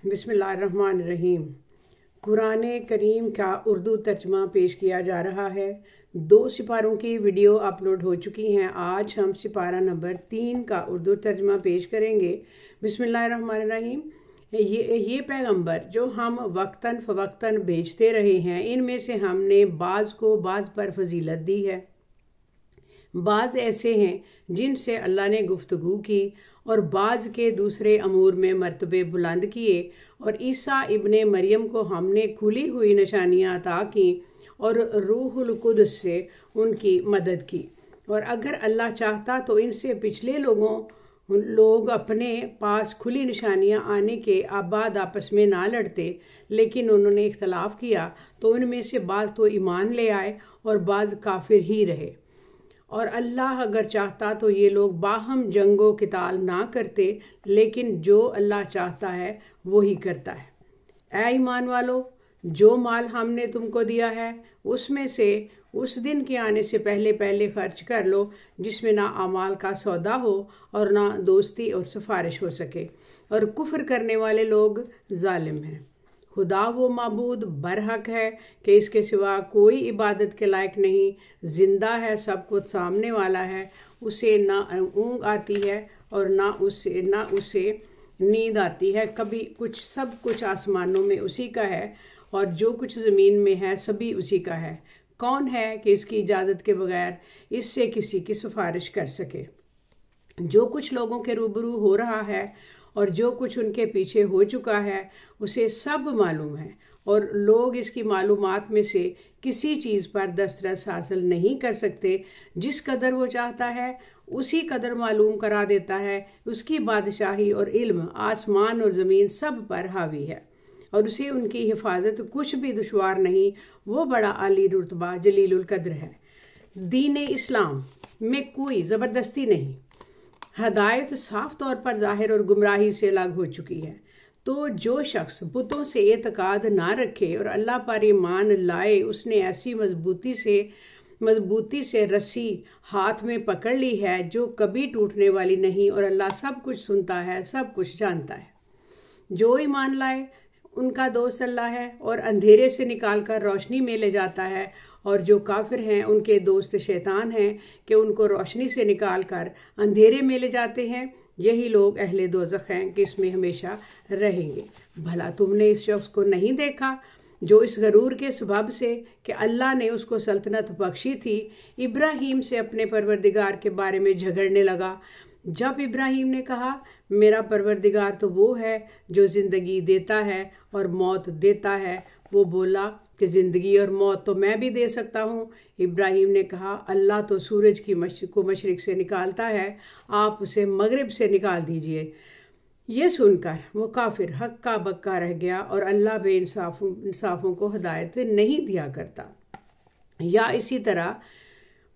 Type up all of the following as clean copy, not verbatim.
बिस्मिल्लाहिर्रहमानिर्रहीम। कुरान करीम का उर्दू तर्जमा पेश किया जा रहा है। 2 सिपारों की वीडियो अपलोड हो चुकी हैं। आज हम सिपारा नंबर 3 का उर्दू तर्जमा पेश करेंगे। बिस्मिल्लाहिर्रहमानिर्रहीम। ये पैगंबर जो हम वक्तन फ़वक्तन भेजते रहे हैं, इनमें से हमने बाज़ को बाज़ पर फजीलत दी है। बाज़ ऐसे हैं जिनसे अल्लाह ने गुफ्तगू की और बाज़ के दूसरे अमूर में मर्तबे बुलंद किए। और ईसा इब्ने मरियम को हमने खुली हुई निशानियाँ अता की और रूहुल कुद्स से उनकी मदद की। और अगर अल्लाह चाहता तो इनसे पिछले लोग अपने पास खुली निशानियाँ आने के बाद आपस में ना लड़ते, लेकिन उन्होंने इख्तलाफ किया तो उनमें से बाज़ तो ईमान ले आए और बाज़ काफिर ही रहे। और अल्लाह अगर चाहता तो ये लोग बाहम जंगो किताल ना करते, लेकिन जो अल्लाह चाहता है वो ही करता है। ऐ ईमान वालो, जो माल हमने तुमको दिया है उसमें से उस दिन के आने से पहले पहले खर्च कर लो जिसमें ना अमाल का सौदा हो और ना दोस्ती और सिफारिश हो सके। और कुफ्र करने वाले लोग जालिम हैं। खुदा वो माबूद बरहक है कि इसके सिवा कोई इबादत के लायक नहीं। जिंदा है, सब कुछ सामने वाला है। उसे ना ऊँग आती है और ना उसे नींद आती है कभी। सब कुछ आसमानों में उसी का है और जो कुछ ज़मीन में है सभी उसी का है। कौन है कि इसकी इजाज़त के बगैर इससे किसी की सिफारिश कर सके। जो कुछ लोगों के रूबरू हो रहा है और जो कुछ उनके पीछे हो चुका है उसे सब मालूम है। और लोग इसकी मालूमात में से किसी चीज़ पर दस्तरस हासिल नहीं कर सकते। जिस कदर वो चाहता है उसी कदर मालूम करा देता है। उसकी बादशाही और इल्म आसमान और ज़मीन सब पर हावी है और उसे उनकी हिफाजत कुछ भी दुश्वार नहीं। वो बड़ा आली रुतबा जलीलुल कद्र है। दीन इस्लाम में कोई ज़बरदस्ती नहीं। हदायत साफ तौर पर ज़ाहिर और गुमराही से अलग हो चुकी है। तो जो शख्स बुतों से एतकाद ना रखे और अल्लाह पर ईमान लाए, उसने ऐसी मजबूती से रस्सी हाथ में पकड़ ली है जो कभी टूटने वाली नहीं। और अल्लाह सब कुछ सुनता है, सब कुछ जानता है। जो ईमान लाए उनका दोस्त अल्लाह है और अंधेरे से निकाल कर रोशनी में ले जाता है। और जो काफिर हैं उनके दोस्त शैतान हैं कि उनको रोशनी से निकाल कर अंधेरे में ले जाते हैं। यही लोग अहले दोज़ख हैं कि इसमें हमेशा रहेंगे। भला तुमने इस शख्स को नहीं देखा जो इस गरूर के सबब से कि अल्लाह ने उसको सल्तनत बख्शी थी, इब्राहीम से अपने परवरदिगार के बारे में झगड़ने लगा। जब इब्राहीम ने कहा मेरा परवरदिगार तो वो है जो ज़िंदगी देता है और मौत देता है, वो बोला कि ज़िंदगी और मौत तो मैं भी दे सकता हूँ। इब्राहीम ने कहा अल्लाह तो सूरज को मशरिक से निकालता है, आप उसे मगरिब से निकाल दीजिए। ये सुनकर वो काफिर हक्का बक्का रह गया और अल्लाह बेइंसाफों को हिदायत नहीं दिया करता। या इसी तरह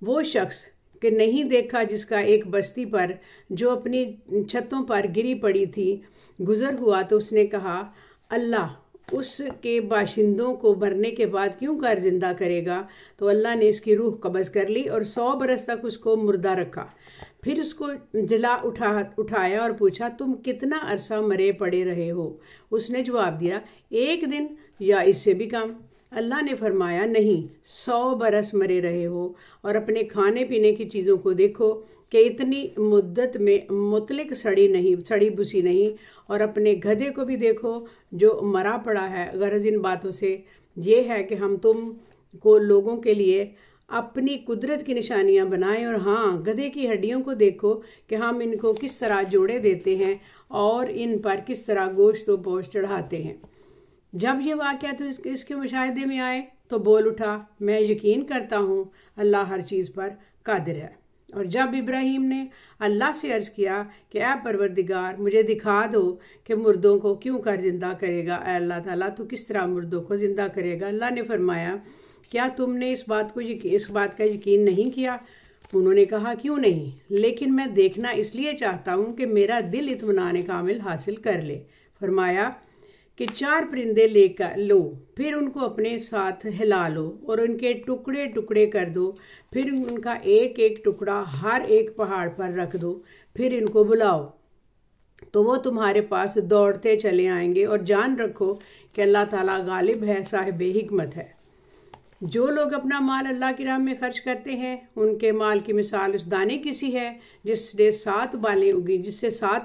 वो शख्स कि नहीं देखा जिसका एक बस्ती पर जो अपनी छतों पर गिरी पड़ी थी गुजर हुआ, तो उसने कहा अल्लाह उसके बाशिंदों को मरने के बाद क्यों कर जिंदा करेगा। तो अल्लाह ने इसकी रूह कब्ज़ कर ली और 100 बरस तक उसको मुर्दा रखा। फिर उसको जला उठाया और पूछा तुम कितना अरसा मरे पड़े रहे हो। उसने जवाब दिया 1 दिन या इससे भी कम। अल्लाह ने फरमाया नहीं, 100 बरस मरे रहे हो। और अपने खाने पीने की चीज़ों को देखो कि इतनी मुद्दत में मुतलिक सड़ी बुसी नहीं। और अपने गधे को भी देखो जो मरा पड़ा है। गरज इन बातों से ये है कि हम तुम को लोगों के लिए अपनी कुदरत की निशानियां बनाएं। और हाँ, गधे की हड्डियों को देखो कि हम इनको किस तरह जोड़े देते हैं और इन पर किस तरह गोश्त व पोश चढ़ाते हैं। जब ये वाक़या तो इसके मुशाहिदे में आए तो बोल उठा मैं यकीन करता हूँ अल्लाह हर चीज़ पर कादिर है। और जब इब्राहीम ने अल्लाह से अर्ज़ किया कि ऐ परवरदिगार मुझे दिखा दो कि मुर्दों को क्यों कर ज़िंदा करेगा। ऐ अल्लाह ताला तू किस तरह मुर्दों को ज़िंदा करेगा। अल्लाह ने फरमाया क्या तुमने इस बात का यकीन नहीं किया। उन्होंने कहा क्यों नहीं, लेकिन मैं देखना इसलिए चाहता हूँ कि मेरा दिल इत्मीनान कामिल हासिल कर ले। फरमाया कि 4 परिंदे लेकर लो, फिर उनको अपने साथ हिला लो और उनके टुकड़े टुकड़े कर दो। फिर उनका एक एक टुकड़ा हर एक पहाड़ पर रख दो। फिर इनको बुलाओ तो वो तुम्हारे पास दौड़ते चले आएंगे। और जान रखो कि अल्लाह ताला गालिब है, साहिब हिकमत है। जो लोग अपना माल अल्लाह की राह में खर्च करते हैं, उनके माल की मिसाल उस दाने की सी है जिससे 7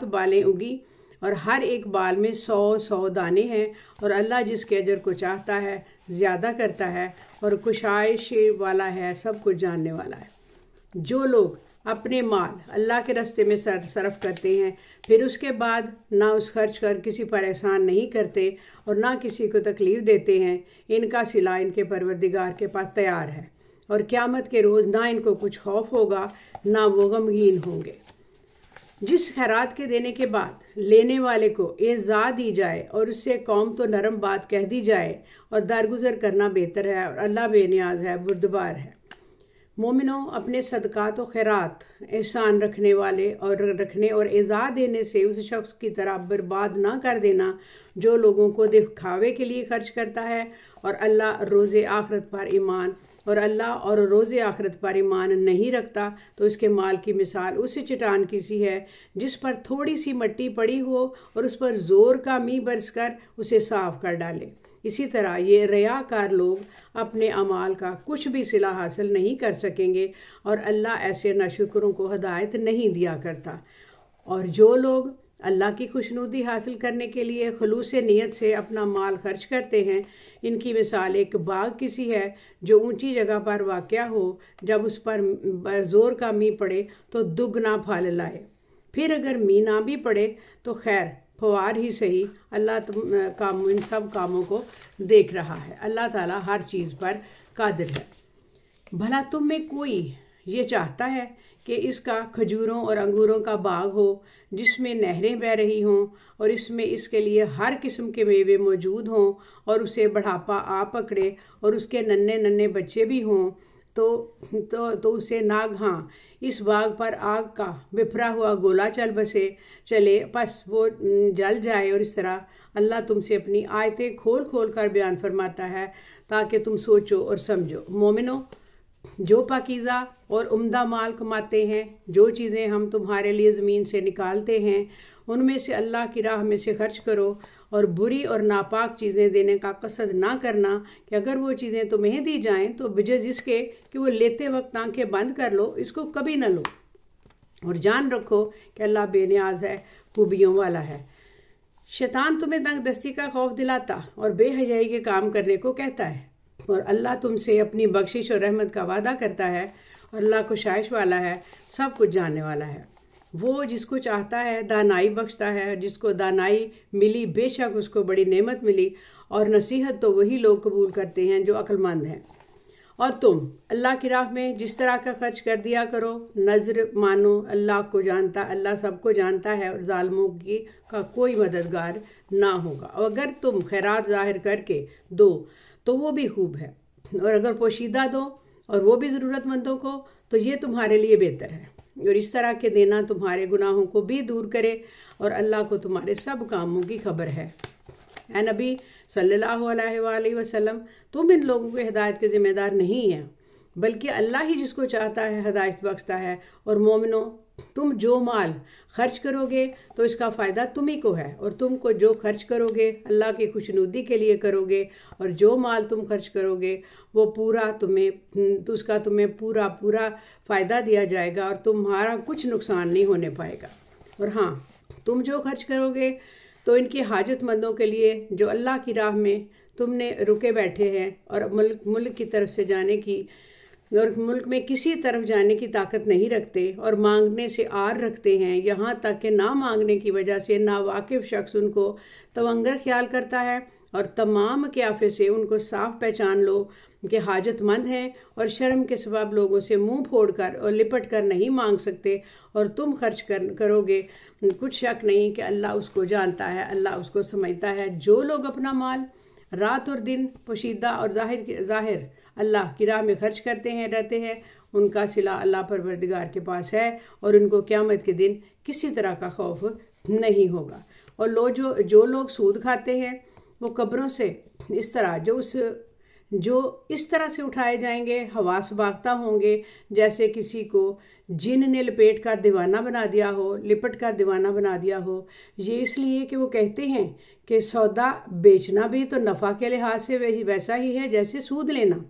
बालें उगी और हर एक बाल में 100 दाने हैं। और अल्लाह जिसके अजर को चाहता है ज़्यादा करता है और कुशाइश वाला है, सब कुछ जानने वाला है। जो लोग अपने माल अल्लाह के रास्ते में सर्फ करते हैं, फिर उसके बाद ना उस खर्च कर किसी पर एहसान नहीं करते और ना किसी को तकलीफ़ देते हैं, इनका सिला इनके परवरदिगार के पास तैयार है। और क़यामत के रोज़ ना इनको कुछ खौफ होगा, ना वो गमगीन होंगे। जिस खैरात के देने के बाद लेने वाले को एज़ा दी जाए और उससे कौम तो नरम बात कह दी जाए और दरगुजर करना बेहतर है। और अल्लाह बेनियाज है, बुर्दबार है। मोमिनों, अपने सदकात और खैरात एहसान रखने और एज़ा देने से उस शख्स की तरह बर्बाद ना कर देना जो लोगों को दिखावे के लिए खर्च करता है और अल्लाह और रोज़े आखिरत पर ईमान नहीं रखता। तो इसके माल की मिसाल उस चट्टान की सी है जिस पर थोड़ी सी मिट्टी पड़ी हो और उस पर ज़ोर का मींह बरस कर उसे साफ कर डाले। इसी तरह ये रियाकार लोग अपने अमाल का कुछ भी सिला हासिल नहीं कर सकेंगे और अल्लाह ऐसे नाशुकरों को हिदायत नहीं दिया करता। और जो लोग अल्लाह की खुशनुदी हासिल करने के लिए खुलूस नियत से अपना माल खर्च करते हैं, इनकी मिसाल एक बाग की सी है जो ऊंची जगह पर वाक़या हो। जब उस पर ज़ोर का मींह पड़े तो दुगना फल लाए, फिर अगर मींह ना भी पड़े तो खैर फवार ही सही, अल्लाह इन सब कामों को देख रहा है। अल्लाह ताला हर चीज़ पर कादिर है। भला तुम में कोई ये चाहता है कि इसका खजूरों और अंगूरों का बाग हो जिसमें नहरें बह रही हों और इसमें इसके लिए हर किस्म के मेवे मौजूद हों और उसे बढ़ापा आ पकड़े और उसके नन्हे नन्हे बच्चे भी हों तो उसे नागहां इस बाग पर आग का बिफरा हुआ गोला चले बस वो जल जाए। और इस तरह अल्लाह तुमसे अपनी आयतें खोल खोल कर बयान फरमाता है ताकि तुम सोचो और समझो। मोमिनो, जो पाकीज़ा और उम्दा माल कमाते हैं, जो चीज़ें हम तुम्हारे लिए ज़मीन से निकालते हैं, उनमें से अल्लाह की राह में से खर्च करो और बुरी और नापाक चीज़ें देने का कसद ना करना कि अगर वो चीज़ें तुम्हें दी जाएं तो बजाय इसके कि वो लेते वक्त आंखें बंद कर लो, इसको कभी ना लो। और जान रखो कि अल्लाह बेनियाज है, खूबियों वाला है। शैतान तुम्हें तंगदस्ती का खौफ दिलाता और बेहयाई के काम करने को कहता है, और अल्लाह तुमसे अपनी बख्शिश और रहमत का वादा करता है। और अल्लाह कुशाइश वाला है, सब कुछ जानने वाला है। वो जिसको चाहता है दानाई बख्शता है, जिसको दानाई मिली बेशक उसको बड़ी नेमत मिली। और नसीहत तो वही लोग कबूल करते हैं जो अक्लमंद हैं। और तुम अल्लाह की राह में जिस तरह का खर्च कर दिया करो, नज़र मानो अल्लाह सबको जानता है और जालिमों का कोई मददगार ना होगा। और अगर तुम खैरात जाहिर करके दो तो वो भी खूब है, और अगर पोशीदा दो और वो भी ज़रूरतमंदों को तो ये तुम्हारे लिए बेहतर है। और इस तरह के देना तुम्हारे गुनाहों को भी दूर करे और अल्लाह को तुम्हारे सब कामों की खबर है। ऐ नबी सल्लल्लाहु अलैहि वसल्लम, तुम इन लोगों को हिदायत के ज़िम्मेदार नहीं हैं, बल्कि अल्लाह ही जिसको चाहता है हिदायत बख्शता है। और मोमिनो, तुम जो माल खर्च करोगे तो इसका फ़ायदा तुम्ही को है, और तुमको जो खर्च करोगे अल्लाह की खुशनुदी के लिए करोगे, और जो माल तुम खर्च करोगे वो उसका तुम्हें पूरा फ़ायदा दिया जाएगा और तुम्हारा कुछ नुकसान नहीं होने पाएगा। और हाँ, तुम जो खर्च करोगे तो इनके हाजतमंदों के लिए जो अल्लाह की राह में तुमने रुके बैठे हैं और मुल्क की तरफ से जाने की और मुल्क में किसी तरफ जाने की ताकत नहीं रखते और मांगने से आर रखते हैं, यहाँ तक कि ना मांगने की वजह से नावाकिफ शख्स उनको तवंगर ख्याल करता है। और तमाम क़ियाफ़े से उनको साफ पहचान लो कि हाजतमंद हैं और शर्म के सबब लोगों से मुंह फोड़कर और लिपट कर नहीं मांग सकते। और तुम खर्च करोगे, कुछ शक नहीं कि अल्लाह उसको जानता है, अल्लाह उसको समझता है। जो लोग अपना माल रात और दिन पोशीदा और ज़ाहिर अल्लाह की राह में खर्च करते हैं रहते हैं, उनका सिला अल्लाह परवरदिगार के पास है और उनको क़यामत के दिन किसी तरह का खौफ नहीं होगा। और जो लोग सूद खाते हैं वो कब्रों से इस तरह से उठाए जाएंगे, हवास बागता होंगे जैसे किसी को जिन ने लपेट कर दीवाना बना दिया हो, लिपट कर दीवाना बना दिया हो। ये इसलिए कि वो कहते हैं कि सौदा बेचना भी तो नफ़ा के लिहाज से वैसा ही है जैसे सूद लेना।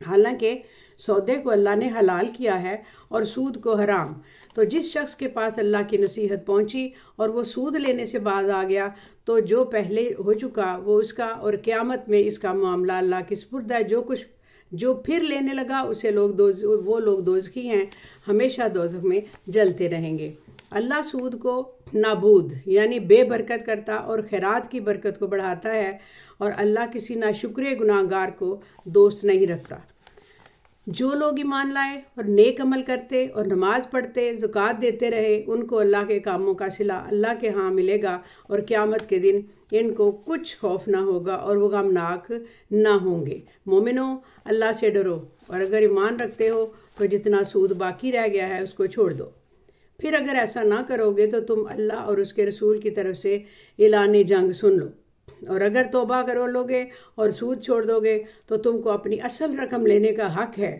हालांकि सौदे को अल्लाह ने हलाल किया है और सूद को हराम। तो जिस शख्स के पास अल्लाह की नसीहत पहुंची और वो सूद लेने से बाज आ गया, तो जो पहले हो चुका वो उसका, और क़यामत में इसका मामला अल्लाह की सुपुर्द है। जो फिर लेने लगा उसे वो लोग दोज़खी हैं, हमेशा दोज़ख में जलते रहेंगे। अल्लाह सूद को नाबूद यानी बेबरकत करता और खैरात की बरकत को बढ़ाता है, और अल्लाह किसी नाशुक्र गुनाहगार को दोस्त नहीं रखता। जो लोग ईमान लाए और नेक अमल करते और नमाज पढ़ते, ज़कात देते रहे, उनको अल्लाह के कामों का सिला अल्लाह के यहाँ मिलेगा, और क़यामत के दिन इनको कुछ खौफ ना होगा और वो गमनाक ना होंगे। मोमिनो, अल्लाह से डरो, और अगर ईमान रखते हो तो जितना सूद बाकी रह गया है उसको छोड़ दो। फिर अगर ऐसा ना करोगे तो तुम अल्लाह और उसके रसूल की तरफ से ऐलान जंग सुन लो, और अगर तौबा करो लोगे और सूद छोड़ दोगे तो तुमको अपनी असल रकम लेने का हक है,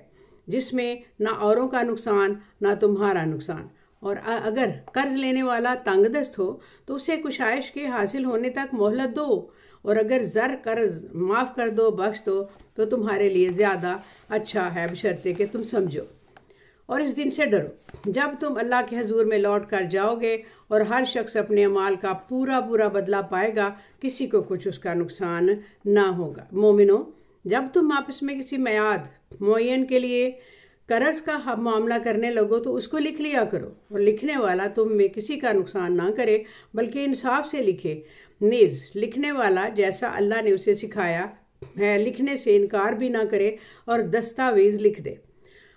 जिसमें ना औरों का नुकसान ना तुम्हारा नुकसान। और अगर कर्ज लेने वाला तंगदस्त हो तो उसे कुशाइश के हासिल होने तक मोहलत दो, और अगर ज़र कर्ज माफ़ कर दो, बख्श दो, तो तुम्हारे लिए ज़्यादा अच्छा है, बशर्ते कि तुम समझो। और इस दिन से डरो जब तुम अल्लाह के हजूर में लौट कर जाओगे, और हर शख्स अपने अमाल का पूरा पूरा बदला पाएगा, किसी को कुछ उसका नुकसान ना होगा। मोमिनो, जब तुम आपस में किसी मियाद मुअय्यन के लिए कर्ज का मामला करने लगो तो उसको लिख लिया करो, और लिखने वाला तुम में किसी का नुकसान ना करे बल्कि इंसाफ से लिखे। नीज लिखने वाला जैसा अल्लाह ने उसे सिखाया है लिखने से इनकार भी ना करे, और दस्तावेज लिख दे।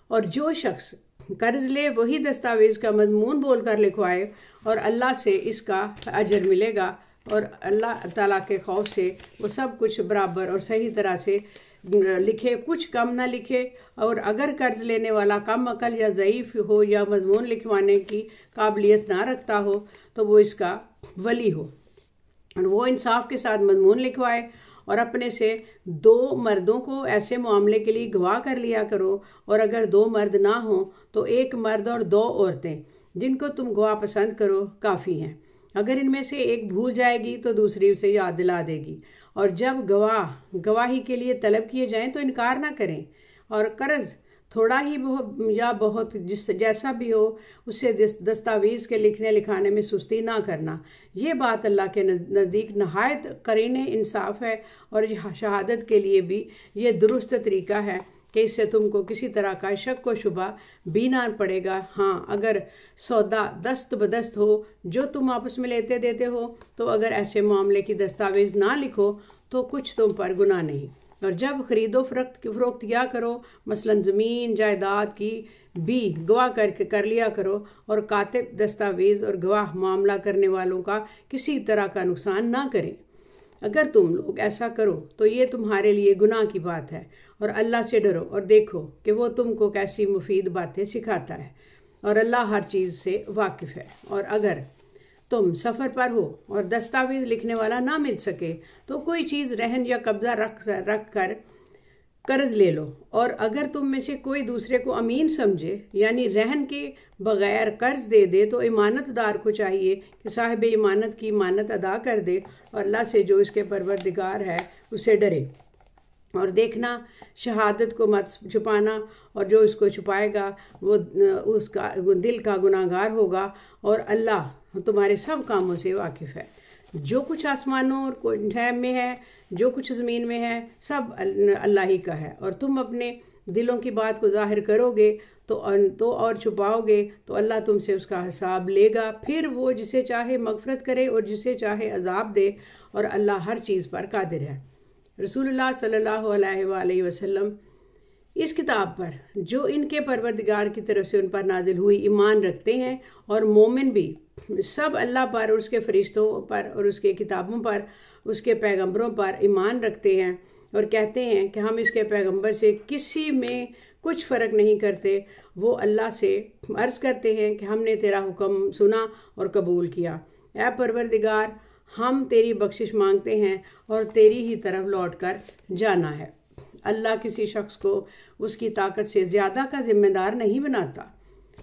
और जो शख्स कर्ज ले वही दस्तावेज का मजमून बोलकर लिखवाए, और अल्लाह से इसका अजर मिलेगा, और अल्लाह ताला के खौफ से वो सब कुछ बराबर और सही तरह से लिखे, कुछ कम ना लिखे। और अगर कर्ज लेने वाला कम अकल या ज़ईफ़ हो या मजमून लिखवाने की काबिलियत ना रखता हो तो वो इसका वली हो, और वो इंसाफ के साथ मजमून लिखवाए। और अपने से 2 मर्दों को ऐसे मामले के लिए गवाह कर लिया करो, और अगर 2 मर्द ना हो तो 1 मर्द और 2 औरतें जिनको तुम गवाह पसंद करो काफ़ी हैं। अगर इनमें से एक भूल जाएगी तो दूसरी उसे याद दिला देगी। और जब गवाही के लिए तलब किए जाएं तो इनकार ना करें, और कर्ज थोड़ा ही या बहुत जैसा भी हो उससे दस्तावेज के लिखने लिखाने में सुस्ती ना करना। ये बात अल्लाह के नज़दीक नहायत करीने इंसाफ है, और शहादत के लिए भी ये दुरुस्त तरीका है कि इससे तुमको किसी तरह का शक व शुबा भी ना पड़ेगा। हाँ, अगर सौदा दस्त बदस्त हो जो तुम आपस में लेते देते हो, तो अगर ऐसे मामले की दस्तावेज ना लिखो तो कुछ तुम पर गुनाह नहीं। और जब खरीदो फरोख्त किया करो, मसलन ज़मीन जायदाद की भी गवाह कर लिया करो, और कातिब दस्तावेज और गवाह मामला करने वालों का किसी तरह का नुकसान ना करें। अगर तुम लोग ऐसा करो तो ये तुम्हारे लिए गुनाह की बात है। और अल्लाह से डरो और देखो कि वो तुमको कैसी मुफीद बातें सिखाता है, और अल्लाह हर चीज़ से वाकिफ़ है। और अगर तुम सफ़र पर हो और दस्तावेज लिखने वाला ना मिल सके तो कोई चीज़ रहन या कब्जा रख कर कर्ज ले लो। और अगर तुम में से कोई दूसरे को अमीन समझे यानी रहन के बगैर कर्ज दे दे, तो इमानतदार को चाहिए कि साहिब इमानत की इमानत अदा कर दे, और अल्लाह से जो इसके परवरदिगार है उसे डरे। और देखना, शहादत को मत छुपाना, और जो इसको छुपाएगा वो उसका दिल का गुनाहगार होगा, और अल्लाह तुम्हारे सब कामों से वाकिफ़ है। जो कुछ आसमानों और में है, जो कुछ ज़मीन में है, सब अल्लाह ही का है। और तुम अपने दिलों की बात को जाहिर करोगे तो और छुपाओगे तो अल्लाह तुमसे उसका हिसाब लेगा। फिर वो जिसे चाहे मगफरत करे और जिसे चाहे अजाब दे, और अल्लाह हर चीज़ पर कादिर है। रसूलुल्लाह सल्लल्लाहु अलैहि वसल्लम इस किताब पर जो इनके परवरदिगार की तरफ से उन पर नाजिल हुई ईमान रखते हैं, और मोमिन भी सब अल्लाह पर, उसके फरिश्तों पर और उसके किताबों पर, उसके पैगंबरों पर ईमान रखते हैं, और कहते हैं कि हम इसके पैगंबर से किसी में कुछ फ़र्क नहीं करते। वो अल्लाह से अर्ज़ करते हैं कि हमने तेरा हुक्म सुना और कबूल किया। ऐ परवरदिगार, हम तेरी बख्शिश मांगते हैं और तेरी ही तरफ लौट कर जाना है। अल्लाह किसी शख्स को उसकी ताकत से ज़्यादा का जिम्मेदार नहीं बनाता।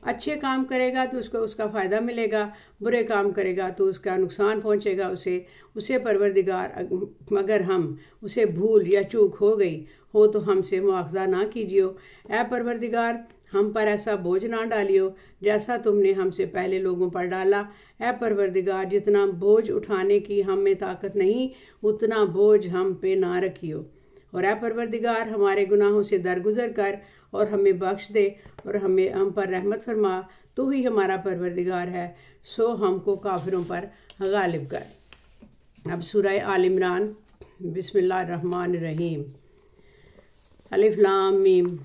अच्छे काम करेगा तो उसको उसका फ़ायदा मिलेगा, बुरे काम करेगा तो उसका नुकसान पहुंचेगा उसे परवरदिगार अगर हम उसे भूल या चूक हो गई हो तो हमसे मुआवजा ना कीजियो। ऐ परवरदिगार हम पर ऐसा बोझ ना डालियो जैसा तुमने हमसे पहले लोगों पर डाला। ऐ परवरदिगार जितना बोझ उठाने की हम में ताकत नहीं उतना बोझ हम पे ना रखियो। और ऐ परवरदिगार हमारे गुनाहों से दरगुजर कर और हमें बख्श दे और हम पर रहमत फरमा। तू ही हमारा परवरदिगार है, सो हमको काफिरों पर गालिब कर। अब सूरह आल इमरान, बिस्मिल्लाहिर्रहमानिर्रहीम। अलिफ लाम मीम।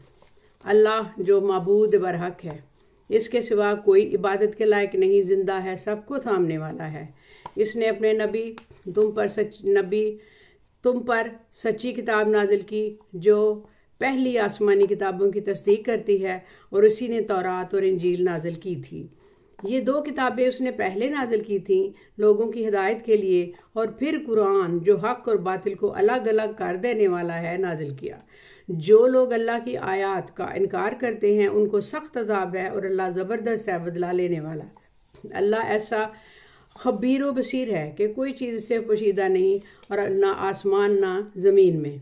अल्लाह जो माबूद बरहक है, इसके सिवा कोई इबादत के लायक नहीं, जिंदा है, सबको थामने वाला है। इसने अपने नबी तुम पर सच्ची किताब नाजिल की जो पहली आसमानी किताबों की तस्दीक करती है, और उसी ने तौरात और इंजील नाजिल की थी। ये 2 किताबें उसने पहले नाजिल की थीं लोगों की हिदायत के लिए, और फिर कुरान जो हक और बातिल को अलग अलग कर देने वाला है नाजिल किया। जो लोग अल्लाह की आयात का इनकार करते हैं उनको सख्त अजाब है, और अल्लाह ज़बरदस्त है बदला लेने वाला। अल्लाह ऐसा खबीर व बसीर है कि कोई चीज़ से पोशीदा नहीं, और ना आसमान ना ज़मीन में।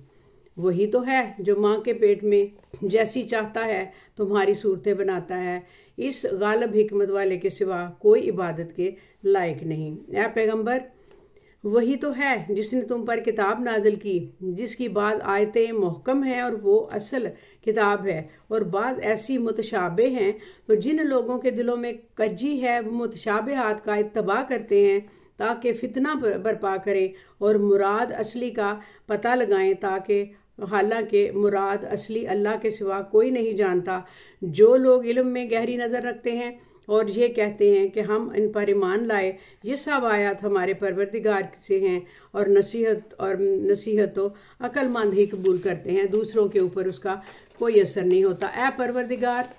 वही तो है जो माँ के पेट में जैसी चाहता है तुम्हारी सूरतें बनाता है। इस गालिब हिकमत वाले के सिवा कोई इबादत के लायक नहीं। ऐ पैगंबर, वही तो है जिसने तुम पर किताब नाजिल की जिसकी बाद आयतें मुहकम हैं और वो असल किताब है, और बाद ऐसी मुतशाबे हैं तो जिन लोगों के दिलों में कज्जी है वो मुतशाबेहात का इत्तबा करते हैं ताकि फितना बर्पा करें और मुराद असली का पता लगाएं, ताकि हालांकि मुराद असली अल्लाह के सिवा कोई नहीं जानता। जो लोग इल्म में गहरी नज़र रखते हैं और ये कहते हैं कि हम इन पर ईमान लाए, ये सब आयत हमारे परवरदिगार से हैं, और नसीहत तो अक्लमंद ही कबूल करते हैं, दूसरों के ऊपर उसका कोई असर नहीं होता। ऐ परवरदिगार,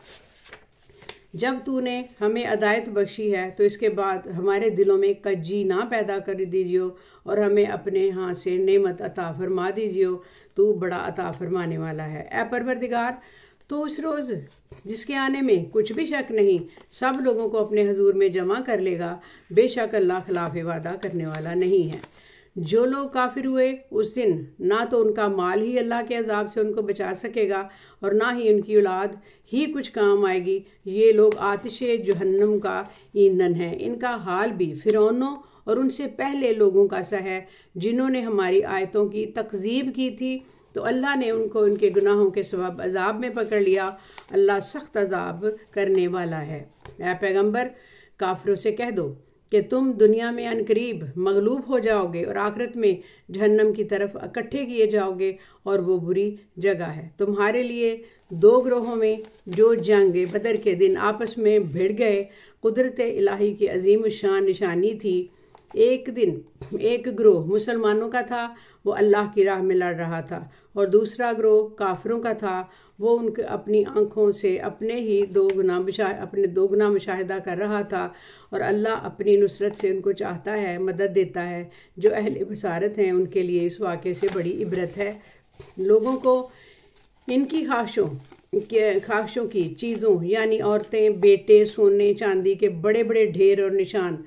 जब तूने हमें अदायत बख्शी है तो इसके बाद हमारे दिलों में कज्जी ना पैदा कर दीजियो, और हमें अपने यहाँ से नेमत अता फरमा दीजियो, तू बड़ा अता फरमाने वाला है। ऐ परवरदिगार, तो उस रोज़ जिसके आने में कुछ भी शक नहीं सब लोगों को अपने हजूर में जमा कर लेगा। बेशक अल्लाह खिलाफ वादा करने वाला नहीं है। जो लोग काफिर हुए उस दिन ना तो उनका माल ही अल्लाह के अजाब से उनको बचा सकेगा और ना ही उनकी औलाद ही कुछ काम आएगी। ये लोग आतिशे जहन्नम का ईंधन है। इनका हाल भी फिरौनों और उनसे पहले लोगों का सा है जिन्होंने हमारी आयतों की तकजीब की थी, तो अल्लाह ने उनको उनके गुनाहों के सबब अजाब में पकड़ लिया। अल्लाह सख्त अजाब करने वाला है। ऐ पैगंबर, काफिरों से कह दो कि तुम दुनिया में अनकरीब मगलूब हो जाओगे और आखिरत में जहन्नम की तरफ इकट्ठे किए जाओगे, और वो बुरी जगह है। तुम्हारे लिए 2 ग्रोहों में जो जंग बदर के दिन आपस में भिड़ गए कुदरत इलाही की अजीम शान निशानी थी। एक दिन एक ग्रोह मुसलमानों का था, वो अल्लाह की राह में लड़ रहा था, और दूसरा ग्रोह काफिरों का था, वो उनके अपनी आंखों से अपने 2 गुना मुशाहिदा कर रहा था। और अल्लाह अपनी नुसरत से उनको चाहता है, मदद देता है। जो अहले बसारत हैं उनके लिए इस वाक़े से बड़ी इबरत है। लोगों को इनकी ख्वाहिशों की चीज़ों यानी औरतें, बेटे, सोने चांदी के बड़े बड़े ढेर और निशान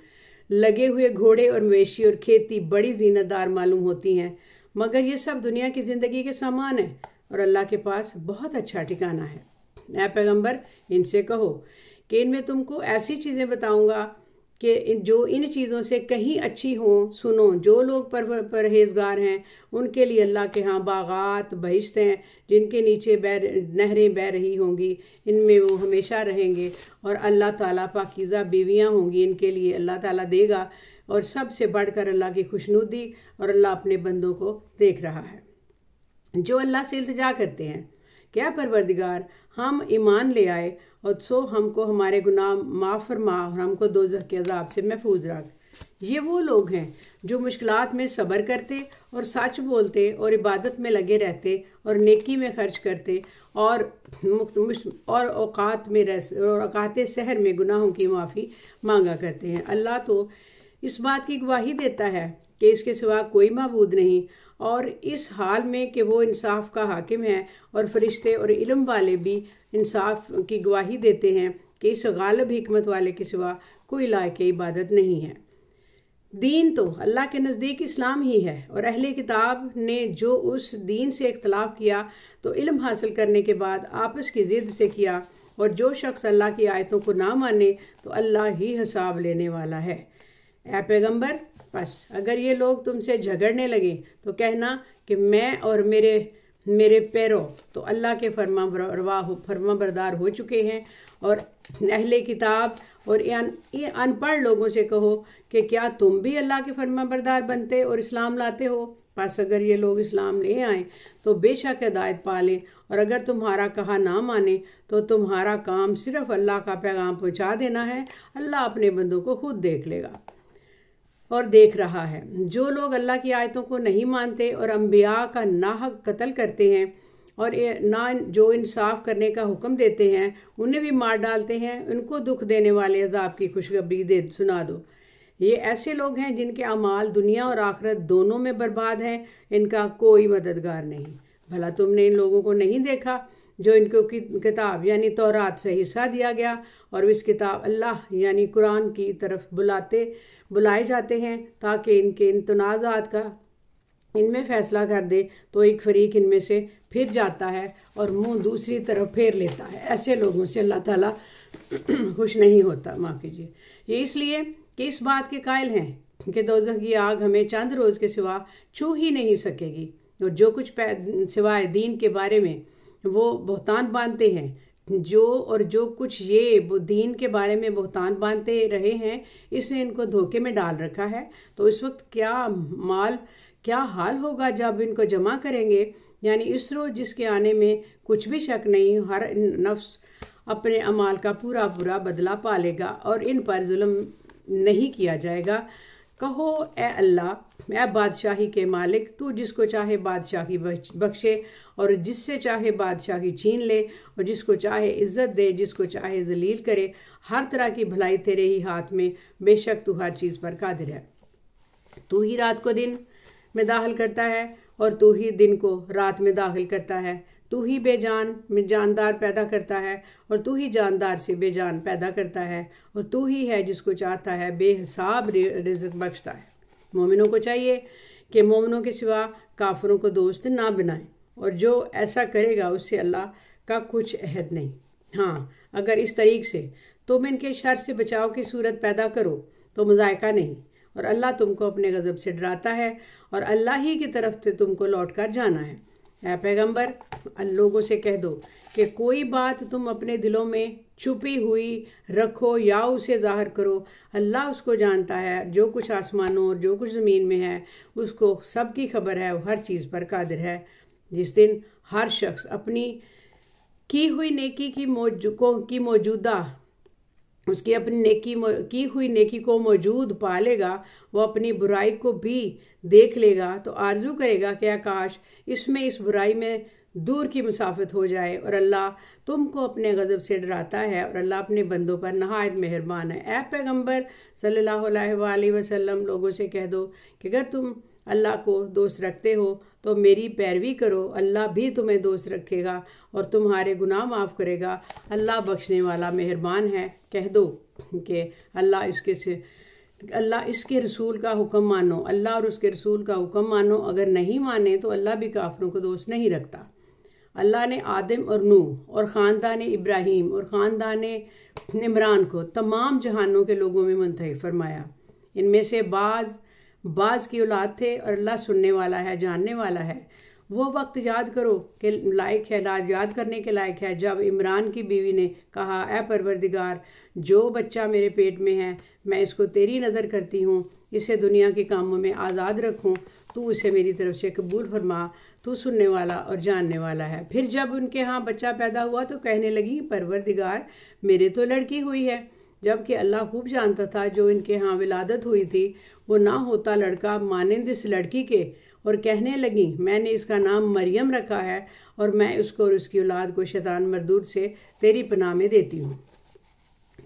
लगे हुए घोड़े और मवेशी और खेती बड़ी जीनतदार मालूम होती हैं, मगर ये सब दुनिया की ज़िंदगी के सामान है और अल्लाह के पास बहुत अच्छा ठिकाना है। ऐ पैगंबर, इनसे कहो कि इनमें तुमको ऐसी चीज़ें बताऊंगा कि जो इन चीज़ों से कहीं अच्छी हों। सुनो, जो लोग परहेजगार हैं उनके लिए अल्लाह के यहाँ बागात बहिश्त हैं जिनके नीचे नहरें बह रही होंगी, इनमें वो हमेशा रहेंगे, और अल्लाह ताला पाकीज़ा बीवियाँ होंगी इनके लिए अल्लाह ताला देगा। और सबसे बढ़कर अल्लाह की खुशनुदी, और अल्लाह अपने बंदों को देख रहा है। जो अल्लाह से इल्तिजा करते हैं, क्या परवरदिगार हम ईमान ले आए और सो हमको हमारे गुनाह माफ़ फरमा और हमको दोज़ख के अजाब से महफूज रख। ये वो लोग हैं जो मुश्किलात में सब्र करते और सच बोलते और इबादत में लगे रहते और नेकी में खर्च करते और औकात सहर में गुनाहों की माफ़ी मांगा करते हैं। अल्लाह तो इस बात की गवाही देता है कि इसके सिवा कोई माबूद नहीं, और इस हाल में कि वो इंसाफ का हाकिम है, और फरिश्ते और इल्म वाले भी इंसाफ की गवाही देते हैं कि इस गालिब हिकमत वाले के सिवा कोई लायक इबादत नहीं है। दीन तो अल्लाह के नज़दीक इस्लाम ही है, और अहले किताब ने जो उस दीन से इख्तलाफ किया तो इल्म हासिल करने के बाद आपस की ज़िद से किया, और जो शख्स अल्लाह की आयतों को ना माने तो अल्लाह ही हिसाब लेने वाला है। ए पैगंबर, बस अगर ये लोग तुमसे झगड़ने लगे तो कहना कि मैं और मेरे पैरों तो अल्लाह के फर्माबरदार हो चुके हैं, और अहले किताब और ये अनपढ़ लोगों से कहो कि क्या तुम भी अल्लाह के फर्माबरदार बनते और इस्लाम लाते हो। बस अगर ये लोग इस्लाम ले आए तो बेशक हिदायत पा लें, और अगर तुम्हारा कहा ना माने तो तुम्हारा काम सिर्फ अल्लाह का पैगाम पहुंचा देना है। अल्लाह अपने बंदों को खुद देख लेगा और देख रहा है। जो लोग अल्लाह की आयतों को नहीं मानते और अम्बिया का नाहक कत्ल करते हैं और ना जो इंसाफ करने का हुक्म देते हैं उन्हें भी मार डालते हैं, उनको दुख देने वाले अजाब की खुशखबरी सुना दो। ये ऐसे लोग हैं जिनके अमाल दुनिया और आखिरत दोनों में बर्बाद हैं, इनका कोई मददगार नहीं। भला तुमने इन लोगों को नहीं देखा जो इनको किताब यानी तौरात से हिस्सा दिया गया और इस किताब अल्लाह यानी कुरान की तरफ बुलाए जाते हैं ताकि इनके इन तनाज़ात का इनमें फैसला कर दे, तो एक फरीक इनमें से फिर जाता है और मुंह दूसरी तरफ फेर लेता है। ऐसे लोगों से अल्लाह ताला खुश नहीं होता। माफ़ कीजिए। ये इसलिए कि इस बात के कायल हैं कि दोज़ख की आग हमें चंद रोज़ के सिवा छू ही नहीं सकेगी, और जो कुछ सिवाय दीन के बारे में वो बहतान बांधते हैं, जो कुछ ये दीन के बारे में बहतान बांधते रहे हैं, इसने इनको धोखे में डाल रखा है। तो इस वक्त क्या हाल होगा जब इनको जमा करेंगे, यानी इस रोज़ जिसके आने में कुछ भी शक नहीं, हर नफ्स अपने अमाल का पूरा बदला पा लेगा और इन पर जुल्म नहीं किया जाएगा। कहो ए अल्लाह, ए बादशाही के मालिक, तू जिसको चाहे बादशाही बख्शे और जिससे चाहे बादशाही छीन ले, और जिसको चाहे इज्जत दे, जिसको चाहे जलील करे। हर तरह की भलाई तेरे ही हाथ में, बेशक तू हर चीज़ पर कादिर है। तू ही रात को दिन में दाखिल करता है और तू ही दिन को रात में दाखिल करता है। तू ही बेजान में जानदार पैदा करता है और तू ही जानदार से बेजान पैदा करता है, और तू ही है जिसको चाहता है बेहिसाब रिज़्क़ बख्शता है। मोमिनों को चाहिए कि मोमिनों के सिवा काफिरों को दोस्त ना बनाएं, और जो ऐसा करेगा उससे अल्लाह का कुछ अहद नहीं। हाँ, अगर इस तरीके से तुम इनके शर से बचाव की सूरत पैदा करो तो मज़ायका नहीं, और अल्लाह तुमको अपने गज़ब से डराता है और अल्लाह ही की तरफ से तुमको लौट कर जाना है। ऐ पैगंबर, लोगों से कह दो कि कोई बात तुम अपने दिलों में छुपी हुई रखो या उसे जाहिर करो, अल्लाह उसको जानता है। जो कुछ आसमानों और जो कुछ ज़मीन में है उसको सब की खबर है, वो हर चीज़ पर कादिर है। जिस दिन हर शख्स अपनी की हुई नेकी की मौजूदा उसकी अपनी की हुई नेकी को मौजूद पा लेगा, वो अपनी बुराई को भी देख लेगा तो आरजू करेगा कि आकाश इसमें इस बुराई में दूर की मुसाफत हो जाए। और अल्लाह तुमको अपने गज़ब से डराता है और अल्लाह अपने बंदों पर नहायत मेहरबान है। ऐ पैगंबर सल्लल्लाहु अलैहि वसल्लम, लोगों से कह दो कि अगर तुम अल्लाह को दोस्त रखते हो तो मेरी पैरवी करो, अल्लाह भी तुम्हें दोस्त रखेगा और तुम्हारे गुनाह माफ़ करेगा। अल्लाह बख्शने वाला मेहरबान है। कह दो कि अल्लाह इसके रसूल का हुक्म मानो, अल्लाह और उसके रसूल का हुक्म मानो। अगर नहीं माने तो अल्लाह भी काफिरों को दोस्त नहीं रखता। अल्लाह ने आदम और नूह और ख़ानदान इब्राहीम और ख़ानदान इमरान को तमाम जहानों के लोगों में मुंतखब फरमाया। इनमें से बाज़ की औलाद थे और अल्लाह सुनने वाला है, जानने वाला है। वो वक्त याद करो कि लायक है, याद करने के लायक है, जब इमरान की बीवी ने कहा, ए परवरदिगार, जो बच्चा मेरे पेट में है मैं इसको तेरी नज़र करती हूँ, इसे दुनिया के कामों में आज़ाद रखूँ, तू इसे मेरी तरफ से कबूल फरमा, तू सुनने वाला और जानने वाला है। फिर जब उनके यहाँ बच्चा पैदा हुआ तो कहने लगी, परवरदिगार, मेरे तो लड़की हुई है, जबकि अल्लाह खूब जानता था जो इनके यहाँ विलादत हुई थी वो ना होता लड़का मानिंद इस लड़की के। और कहने लगी, मैंने इसका नाम मरियम रखा है और मैं उसको और उसकी औलाद को शैतान मरदूद से तेरी पनाह में देती हूँ।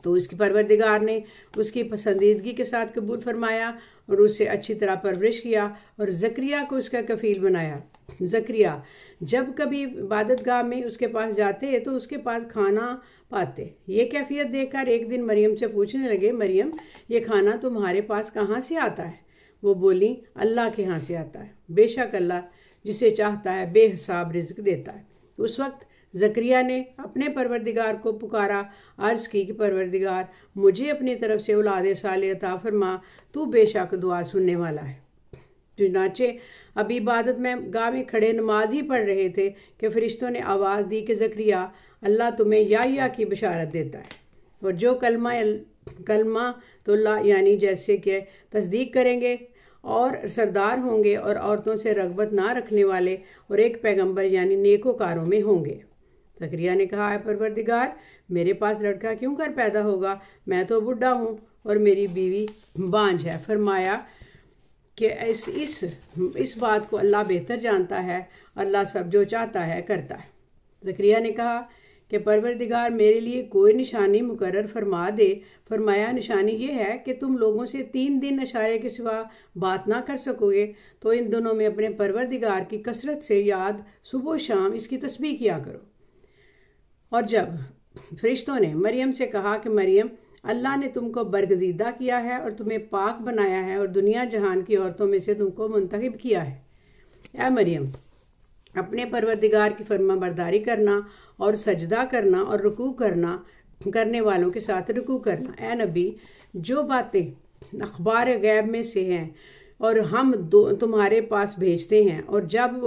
तो उसकी परवरदिगार ने उसकी पसंदीदगी के साथ कबूल फरमाया और उसे अच्छी तरह परवरिश किया और जकरिया को उसका कफील बनाया। जकरिया जब कभी इबादतगाह में उसके पास जाते तो उसके पास खाना पाते। ये कैफियत देखकर एक दिन मरियम से पूछने लगे, मरियम ये खाना तुम्हारे पास कहाँ से आता है? वो बोली, अल्लाह के यहाँ से आता है। बेशक अल्लाह जिसे चाहता है बेहिसाब रिज्क देता है। उस वक्त जकरिया ने अपने परवरदिगार को पुकारा, अर्ज की कि परवरदिगार मुझे अपनी तरफ से औलाद साले अता फरमा, तू बेशक दुआ सुनने वाला है। चुनाचे अभी इबादत में गाह में खड़े नमाज ही पढ़ रहे थे कि फरिश्तों ने आवाज़ दी कि जकरिया अल्लाह तुम्हें याह्या की बशारत देता है, और जो कलमा तुल्ला यानी जैसे कि तस्दीक करेंगे और सरदार होंगे और औरतों से रगबत ना रखने वाले और एक पैगंबर यानी नेकोकारों में होंगे। जकरिया ने कहा, है परवरदिगार मेरे पास लड़का क्यों कर पैदा होगा? मैं तो बुढ़ा हूँ और मेरी बीवी बांझ है। फरमाया कि इस बात को अल्लाह बेहतर जानता है, अल्लाह सब जो चाहता है करता है। जकरिया ने कहा कि परवरदिगार मेरे लिए कोई निशानी मुकर्रर फरमा दे। फरमाया, निशानी ये है कि तुम लोगों से 3 दिन इशारे के सिवा बात ना कर सकोगे, तो इन दिनों में अपने परवरदिगार की कसरत से याद सुबह शाम इसकी तस्बीह किया करो। और जब फरिश्तों ने मरियम से कहा कि मरियम अल्लाह ने तुमको बरगजीदा किया है और तुम्हें पाक बनाया है और दुनिया जहान की औरतों में से तुमको मुंतखब किया है, ऐ मरियम अपने परवरदिगार की फर्मा बरदारी करना और सजदा करना और रुकू करने वालों के साथ रुकू करना। ऐ नबी जो बातें अखबार गैब में से हैं और हम तुम्हारे पास भेजते हैं, और जब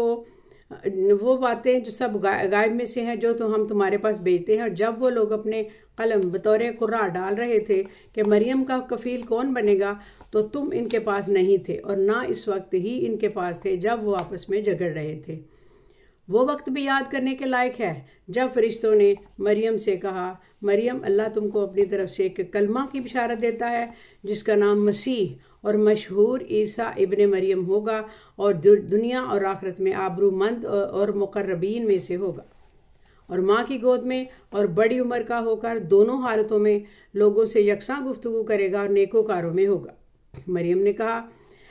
वो बातें जो सब गायब में से हैं जो तो हम तुम्हारे पास भेजते हैं। और जब वो लोग अपने कलम बतौर कुर्रा डाल रहे थे कि मरियम का कफील कौन बनेगा, तो तुम इनके पास नहीं थे और ना इस वक्त ही इनके पास थे जब वो आपस में झगड़ रहे थे। वो वक्त भी याद करने के लायक है जब फरिश्तों ने मरियम से कहा, मरियम अल्लाह तुमको अपनी तरफ से एक कलमा की बिशारत देता है जिसका नाम मसीह और मशहूर ईसा इब्ने मरियम होगा और दुनिया और आखिरत में आबरूमंद और मुकर्रबीन में से होगा, और माँ की गोद में और बड़ी उम्र का होकर दोनों हालतों में लोगों से यकसां गुफ्तगू करेगा और नेकोकारों में होगा। मरियम ने कहा,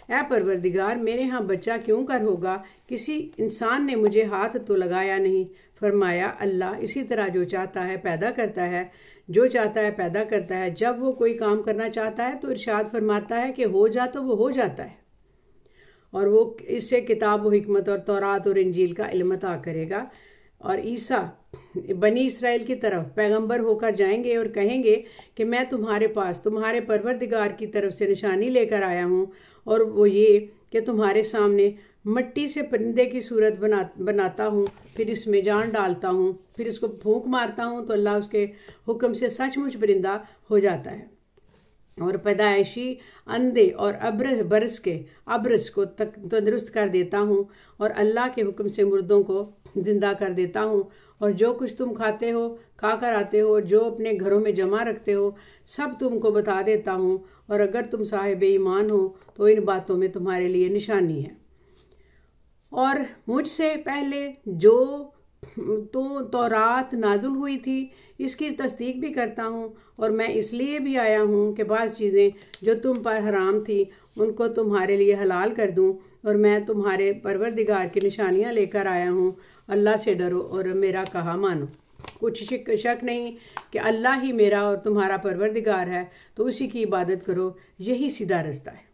ऐ परवरदिगार मेरे यहाँ बच्चा क्यों कर होगा? किसी इंसान ने मुझे हाथ तो लगाया नहीं। फरमाया, अल्लाह इसी तरह जो चाहता है पैदा करता है, जो चाहता है पैदा करता है। जब वो कोई काम करना चाहता है तो इरशाद फरमाता है कि हो जा, तो वो हो जाता है, और वो इससे किताब व हिकमत और तौरात और इंजील का इल्म अता करेगा। और ईसा बनी इसराइल की तरफ पैगंबर होकर जाएंगे और कहेंगे कि मैं तुम्हारे पास तुम्हारे परवरदिगार की तरफ से निशानी लेकर आया हूँ, और वो ये कि तुम्हारे सामने मट्टी से परिंदे की सूरत बनाता हूँ, फिर इसमें जान डालता हूँ, फिर इसको फूंक मारता हूँ तो अल्लाह उसके हुक्म से सचमुच परिंदा हो जाता है, और पैदाइशी अंधे और अब्रस को तंदुरुस्त कर देता हूँ, और अल्लाह के हुक्म से मुर्दों को जिंदा कर देता हूँ, और जो कुछ तुम खाते हो खा कर आते हो, जो अपने घरों में जमा रखते हो, सब तुमको बता देता हूँ, और अगर तुम साहिब ईमान हो तो इन बातों में तुम्हारे लिए निशानी है। और मुझसे पहले जो तो तौरात नाजुल हुई थी इसकी तस्दीक भी करता हूँ, और मैं इसलिए भी आया हूँ कि बाज़ चीज़ें जो तुम पर हराम थी उनको तुम्हारे लिए हलाल कर दूँ, और मैं तुम्हारे परवरदिगार की निशानियाँ लेकर आया हूँ। अल्लाह से डरो और मेरा कहा मानो। कुछ शक नहीं कि अल्लाह ही मेरा और तुम्हारा परवरदिगार है, तो उसी की इबादत करो, यही सीधा रास्ता है।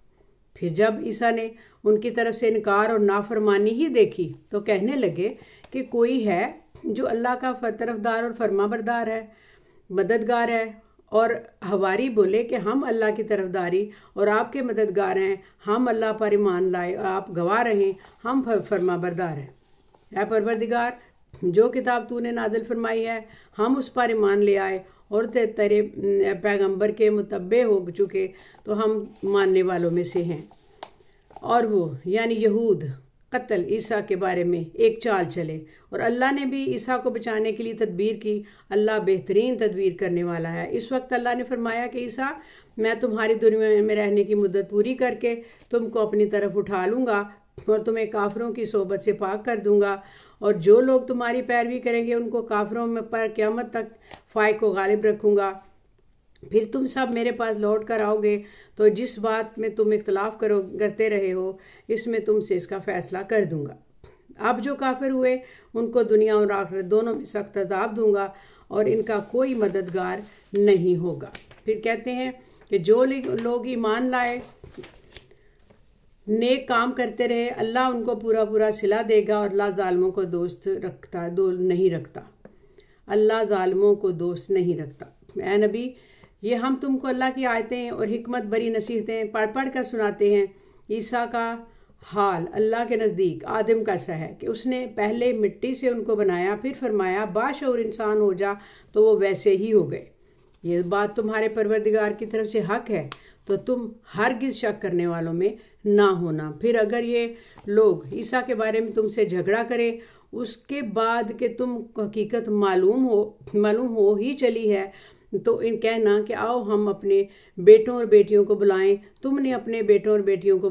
फिर जब ईसा ने उनकी तरफ से इनकार और नाफरमानी ही देखी तो कहने लगे कि कोई है जो अल्लाह का तरफदार और फरमाबरदार है, मददगार है। और हवारी बोले कि हम अल्लाह की तरफदारी और आपके मददगार हैं, हम अल्लाह पर ईमान लाए, आप गवाह रहें, हम फरमाबरदार हैं। ऐ परवरदिगार जो किताब तूने नाजिल फरमाई है हम उस पर ईमान ले आए, और तेरे पैगंबर के मुतब्बे हो चुके, तो हम मानने वालों में से हैं। और वो यानी यहूद कत्ल ईसा के बारे में एक चाल चले, और अल्लाह ने भी ईसा को बचाने के लिए तदबीर की। अल्लाह बेहतरीन तदबीर करने वाला है। इस वक्त अल्लाह ने फरमाया कि ईसा मैं तुम्हारी दुनिया में रहने की मुद्दत पूरी करके तुमको अपनी तरफ उठा लूँगा और तुम्हें काफिरों की सोबत से पाक कर दूंगा, और जो लोग तुम्हारी पैरवी करेंगे उनको काफिरों में पर क़यामत तक फाय को गालिब रखूँगा। फिर तुम सब मेरे पास लौट कर आओगे तो जिस बात में तुम इख्तलाफ करते रहे हो, इसमें तुमसे इसका फैसला कर दूंगा। अब जो काफिर हुए उनको दुनिया और आखिरत दोनों में सख्त अज़ाब दूंगा और इनका कोई मददगार नहीं होगा। फिर कहते हैं कि जो लोग ईमान लाए, नेक काम करते रहे, अल्लाह उनको पूरा पूरा सिला देगा और अल्लाह जालिमों को दोस्त नहीं रखता। अल्लाह जालिमों को दोस्त नहीं रखता। ऐ नबी, ये हम तुमको अल्लाह की आयतें और हिकमत भरी नसीहतें पढ़ पढ़ कर सुनाते हैं। ईसा का हाल अल्लाह के नज़दीक आदम का सा है कि उसने पहले मिट्टी से उनको बनाया, फिर फरमाया बाशऊर इंसान हो जा, तो वो वैसे ही हो गए। ये बात तुम्हारे परवरदिगार की तरफ से हक है, तो तुम हरगिज़ शक करने वालों में ना होना। फिर अगर ये लोग ईसा के बारे में तुमसे झगड़ा करें, उसके बाद कि तुम हकीकत मालूम हो ही चली है, तो इन कहना कि आओ हम अपने बेटों और बेटियों को बुलाएं, तुमने अपने बेटों और बेटियों को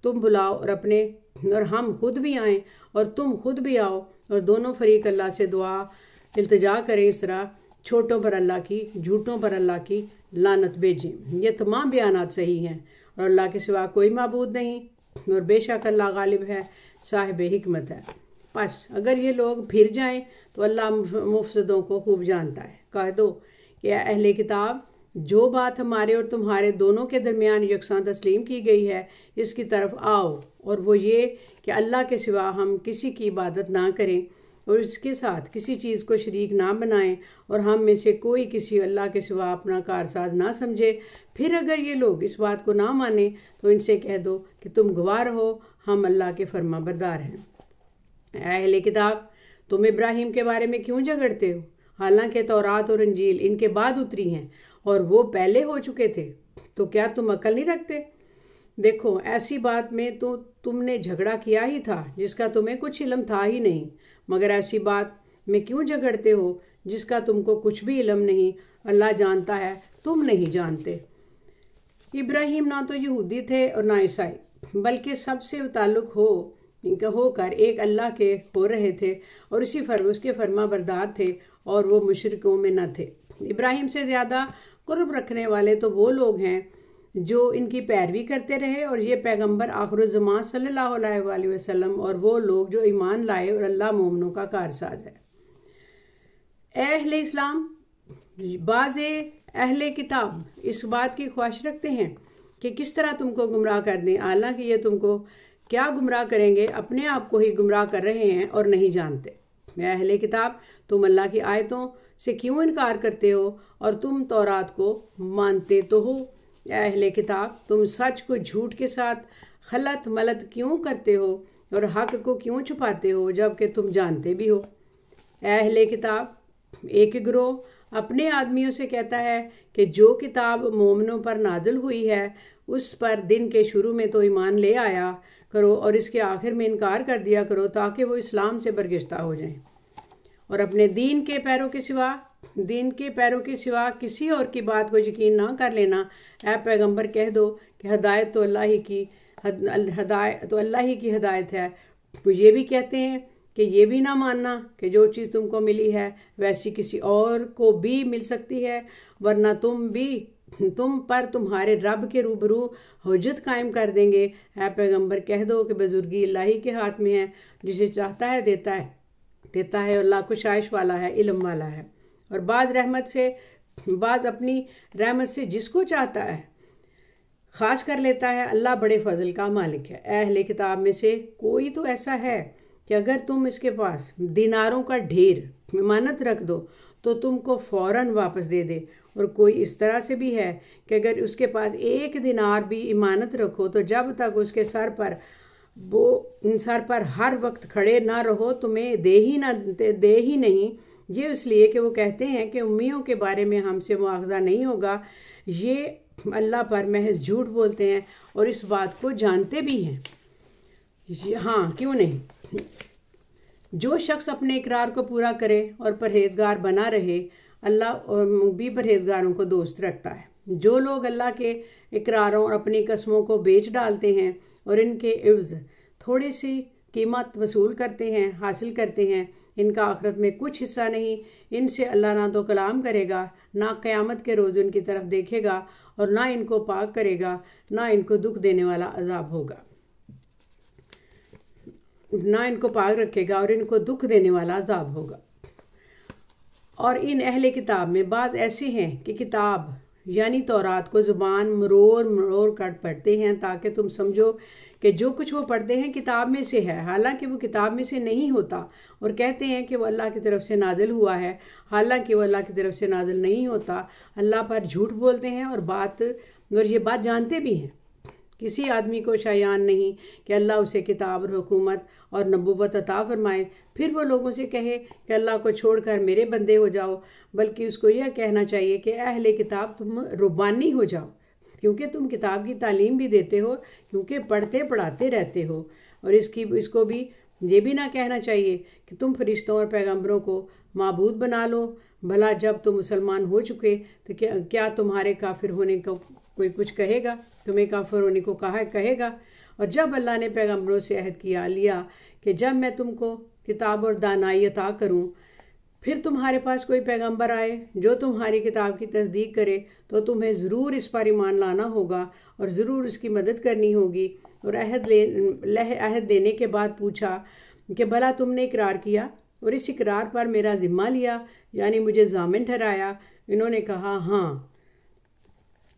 तुम बुलाओ और हम खुद भी आएं और तुम खुद भी आओ, और दोनों फरीक अल्लाह से दुआ इल्तिजा करें। इस तरह छोटों पर अल्लाह की, झूठों पर अल्लाह की लानत भेजें। ये तमाम बयानात सही हैं और अल्लाह के सिवा कोई माबूद नहीं, और बेशक अल्लाह गालिब है, साहिब हिकमत है। बस अगर ये लोग फिर जाएं तो अल्लाह मुफसदों को खूब जानता है। कह दो कि अहले किताब, जो बात हमारे और तुम्हारे दोनों के दरमियान यकसां तस्लीम की गई है, इसकी तरफ आओ, और वो ये कि अल्लाह के सिवा हम किसी की इबादत ना करें और इसके साथ किसी चीज़ को शरीक ना बनाएं, और हम में से कोई किसी अल्लाह के सिवा अपना कारसाज ना समझे। फिर अगर ये लोग इस बात को ना माने तो इनसे कह दो कि तुम गवाह रहो, हम अल्लाह के फरमाबरदार हैं। अहले किताब, तुम इब्राहिम के बारे में क्यों झगड़ते हो? हालांकि तौरात और इंजील इनके बाद उतरी हैं और वो पहले हो चुके थे, तो क्या तुम अकल नहीं रखते? देखो, ऐसी बात में तो तुमने झगड़ा किया ही था जिसका तुम्हें कुछ इल्म था ही नहीं, मगर ऐसी बात में क्यों झगड़ते हो जिसका तुमको कुछ भी इल्म नहीं? अल्लाह जानता है, तुम नहीं जानते। इब्राहिम ना तो यहूदी थे और ना ईसाई, बल्कि सबसे ताल्लुक होकर एक अल्लाह के हो रहे थे और उसके फरमा बरदार थे, और वो मुशरिकों में न थे। इब्राहिम से ज़्यादा कुर्ब रखने वाले तो वो लोग हैं जो इनकी पैरवी करते रहे, और ये पैगंबर आखिरुज़्ज़मान सल्लल्लाहु अलैहि वसल्लम और वो लोग जो ईमान लाए और अल्लाह मोमिनों का कारसाज है। अहले इस्लाम, बाज़े अहले किताब इस बात की ख्वाहिश रखते हैं कि किस तरह तुमको गुमराह कर दें, हालांकि ये तुमको क्या गुमराह करेंगे, अपने आप को ही गुमराह कर रहे हैं और नहीं जानते। अहले किताब, तुम अल्लाह की आयतों से क्यों इनकार करते हो और तुम तौरात को मानते तो हो? अहले किताब, तुम सच को झूठ के साथ खलत मलत क्यों करते हो और हक को क्यों छुपाते हो जबकि तुम जानते भी हो? अहले किताब, एक गिरोह अपने आदमियों से कहता है कि जो किताब मोमिनों पर नाजिल हुई है उस पर दिन के शुरू में तो ईमान ले आया करो और इसके आखिर में इनकार कर दिया करो, ताकि वो इस्लाम से बरगिश्ता हो जाएं, और अपने दीन के पैरों के सिवा किसी और की बात को यकीन ना कर लेना। ऐ पैगंबर, कह दो कि हिदायत तो अल्लाह ही की हिदायत है। वो ये भी कहते हैं कि ये भी ना मानना कि जो चीज़ तुमको मिली है वैसी किसी और को भी मिल सकती है, वरना तुम पर तुम्हारे रब के रूबरू हुज्जत कायम कर देंगे। ऐ पैगंबर, कह दो कि बुजुर्गी अल्लाह ही के हाथ में है, जिसे चाहता है देता है और अल्लाह कुशाइश वाला है, इल्म वाला है, और बाज अपनी रहमत से जिसको चाहता है खास कर लेता है। अल्लाह बड़े फजल का मालिक है। अहले किताब में से कोई तो ऐसा है कि अगर तुम इसके पास दिनारों का ढेर इमानत रख दो तो तुमको फौरन वापस दे दे, और कोई इस तरह से भी है कि अगर उसके पास 1 दिनार भी इमानत रखो तो जब तक उसके सर पर हर वक्त खड़े ना रहो तुम्हें दे ही नहीं। ये इसलिए कि वो कहते हैं कि उम्मियों के बारे में हमसे मुआवजा नहीं होगा। ये अल्लाह पर महज झूठ बोलते हैं और इस बात को जानते भी हैं। हाँ, क्यों नहीं। जो शख्स अपने इकरार को पूरा करे और परहेजगार बना रहे, अल्लाह भी परहेजगारों को दोस्त रखता है। जो लोग अल्लाह के इकरारों और अपनी कसमों को बेच डालते हैं और इनके इव्ज़ थोड़ी सी कीमत वसूल करते हैं, हासिल करते हैं, इनका आखिरत में कुछ हिस्सा नहीं। इनसे अल्लाह ना तो कलाम करेगा ना क़यामत के रोज़ उनकी तरफ देखेगा और ना इनको पाक करेगा, ना इनको दुख देने वाला अजाब होगा, ना इनको पाक रखेगा और इनको दुख देने वाला अजाब होगा। और इन अहले किताब में बात ऐसे हैं कि किताब यानी तौरात को ज़ुबान मरोड़ मरोड़ कर पढ़ते हैं ताकि तुम समझो कि जो कुछ वो पढ़ते हैं किताब में से है, हालांकि वो किताब में से नहीं होता, और कहते हैं कि वो अल्लाह की तरफ से नाजिल हुआ है, हालांकि वो अल्लाह की तरफ से नाजिल नहीं होता। अल्लाह पर झूठ बोलते हैं और ये बात जानते भी हैं। किसी आदमी को शायान नहीं कि अल्लाह उसे किताब और हुकूमत और नबूवत अता फरमाए, फिर वो लोगों से कहे कि अल्लाह को छोड़कर मेरे बंदे हो जाओ, बल्कि उसको यह कहना चाहिए कि अहले किताब तुम रुबानी हो जाओ, क्योंकि तुम किताब की तालीम भी देते हो, क्योंकि पढ़ते पढ़ाते रहते हो। और इसको भी ये भी ना कहना चाहिए कि तुम फरिश्तों और पैगम्बरों को माबूद बना लो, भला जब तुम मुसलमान हो चुके तो क्या तुम्हारे काफिर होने को कोई कुछ कहेगा, तुम्हें काफिर होने को कहेगा। और जब अल्लाह ने पैगम्बरों से अहद लिया कि जब मैं तुमको किताब और दानाई अता करूं, फिर तुम्हारे पास कोई पैगंबर आए जो तुम्हारी किताब की तस्दीक करे, तो तुम्हें ज़रूर इस पर ईमान लाना होगा और ज़रूर उसकी मदद करनी होगी। और अहद देने के बाद पूछा कि भला तुमने इकरार किया और इस इकरार पर मेरा ज़िम्मा लिया, यानी मुझे ज़ामिन ठहराया। इन्होंने कहा हाँ,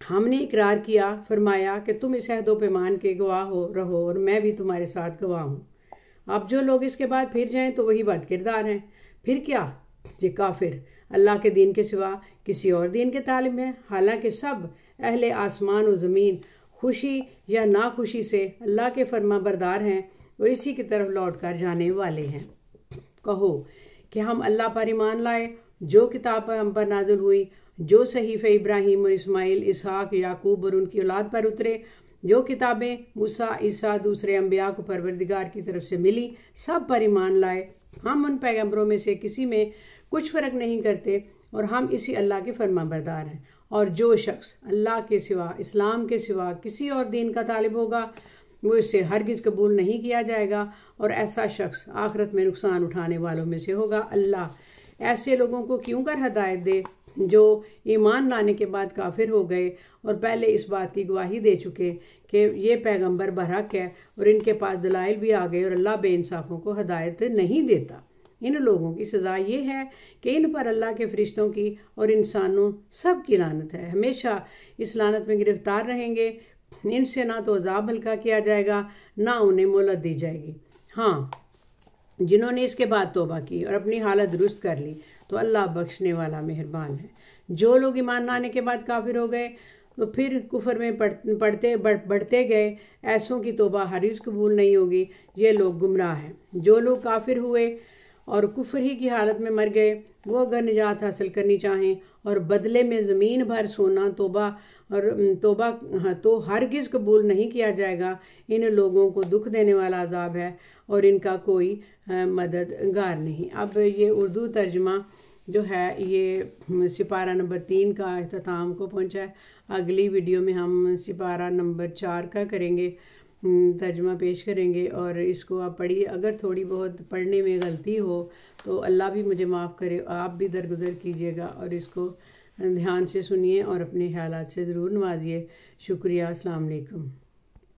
हमने इकरार किया। फरमाया कि तुम इस अहद व पैमान के गवाह रहो और मैं भी तुम्हारे साथ गवाह हूँ। अब जो लोग इसके बाद फिर जाएं तो वही बदकिरदार हैं। फिर क्या, ये काफिर अल्लाह के दीन के सिवा किसी और दीन के तालिब हैं, हालांकि सब अहले आसमान और ज़मीन खुशी या नाखुशी से अल्लाह के फरमा बरदार हैं और इसी की तरफ लौट कर जाने वाले हैं। कहो कि हम अल्लाह पर ईमान लाए जो किताब हम पर नाज़िल हुई, जो सहीफ़े इब्राहीम और इस्माइल, इसहाक, याकूब और उनकी औलाद पर उतरे, जो किताबें मूसा, ईसा, दूसरे अम्बिया को परवरदिगार की तरफ से मिली, सब पर ईमान लाए। हम उन पैगम्बरों में से किसी में कुछ फ़र्क नहीं करते और हम इसी अल्लाह के फरमाबरदार हैं। और जो शख्स अल्लाह के सिवा, इस्लाम के सिवा किसी और दीन का तालिब होगा, वो इससे हरगिज़ कबूल नहीं किया जाएगा और ऐसा शख्स आखिरत में नुकसान उठाने वालों में से होगा। अल्लाह ऐसे लोगों को क्यों कर हदायत दे जो ईमान लाने के बाद काफिर हो गए और पहले इस बात की गवाही दे चुके कि ये पैगंबर बरहक है और इनके पास दलाइल भी आ गए और अल्लाह बेइंसाफों को हदायत नहीं देता। इन लोगों की सज़ा ये है कि इन पर अल्लाह के फरिश्तों की और इंसानों सब की लानत है, हमेशा इस लानत में गिरफ्तार रहेंगे। इनसे ना तो अजाब हल्का किया जाएगा, ना उन्हें मोहलत दी जाएगी। हाँ, जिन्होंने इसके बाद तौबा की और अपनी हालत दुरुस्त कर ली तो अल्लाह बख्शने वाला मेहरबान है। जो लोग ईमान लाने के बाद काफिर हो गए तो फिर कुफर में बढ़ते गए, ऐसों की तौबा हरगिज़ कबूल नहीं होगी, ये लोग गुमराह हैं। जो लोग काफिर हुए और कुफर ही की हालत में मर गए, वो अगर निजात हासिल करनी चाहें और बदले में ज़मीन भर सोना तौबा तो हरगिज़ कबूल नहीं किया जाएगा। इन लोगों को दुख देने वाला अजाब है और इनका कोई मददगार नहीं। अब ये उर्दू तर्जमा जो है ये सिपारा नंबर 3 का अख्ताम को पहुंचा है। अगली वीडियो में हम सिपारा नंबर 4 का करेंगे, तर्जमा पेश करेंगे और इसको आप पढ़िए। अगर थोड़ी बहुत पढ़ने में गलती हो तो अल्लाह भी मुझे माफ़ करे, आप भी दरगुजर कीजिएगा और इसको ध्यान से सुनिए और अपने ख्यालात से ज़रूर नवाजिए। शुक्रिया। अस्सलाम वालेकुम।